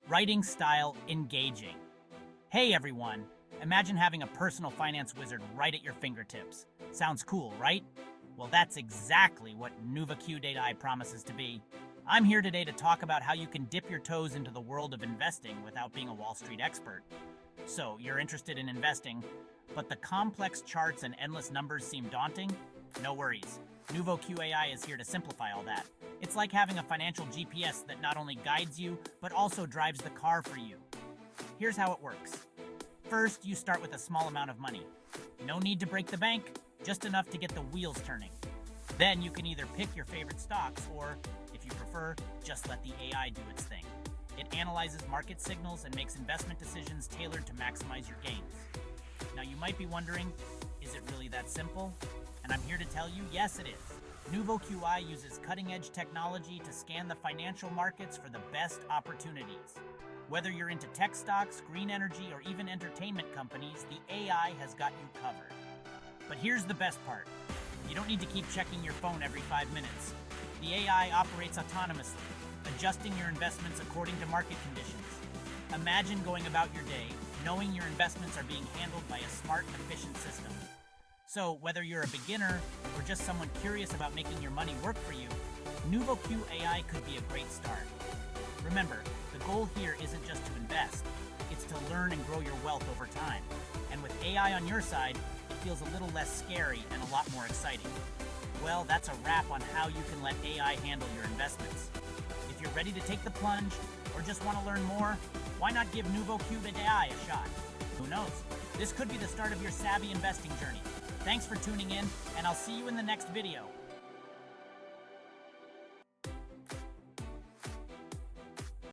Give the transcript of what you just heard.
Writing style engaging. Hey everyone, imagine having a personal finance wizard right at your fingertips. Sounds cool, right? Well, that's exactly what NuvoQ AI promises to be. I'm here today to talk about how you can dip your toes into the world of investing without being a Wall Street expert. So, you're interested in investing, but the complex charts and endless numbers seem daunting? No worries. NuvoQ AI is here to simplify all that. It's like having a financial GPS that not only guides you, but also drives the car for you. Here's how it works. First, you start with a small amount of money. No need to break the bank, just enough to get the wheels turning. Then you can either pick your favorite stocks or, if you prefer, just let the AI do its thing. It analyzes market signals and makes investment decisions tailored to maximize your gains. Now you might be wondering, is it really that simple? And I'm here to tell you, yes it is. NuvoQ AI uses cutting-edge technology to scan the financial markets for the best opportunities. Whether you're into tech stocks, green energy, or even entertainment companies, the AI has got you covered. But here's the best part. You don't need to keep checking your phone every 5 minutes. The AI operates autonomously, adjusting your investments according to market conditions. Imagine going about your day, knowing your investments are being handled by a smart and efficient system. So, whether you're a beginner or just someone curious about making your money work for you, NuvoQ AI could be a great start. Remember, the goal here isn't just to invest, it's to learn and grow your wealth over time. And with AI on your side, it feels a little less scary and a lot more exciting. Well, that's a wrap on how you can let AI handle your investments. If you're ready to take the plunge or just want to learn more, why not give NuvoQ AI a shot? Who knows? This could be the start of your savvy investing journey. Thanks for tuning in, and I'll see you in the next video.